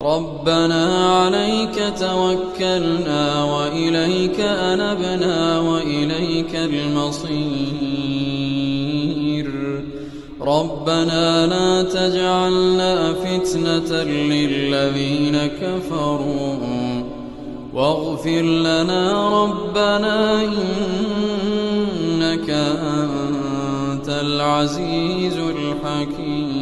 ربنا عليك توكلنا وإليك أنبنا وإليك المصير ربنا لا تجعلنا فتنة للذين كفروا واغفر لنا ربنا إنك أنت العزيز الحكيم.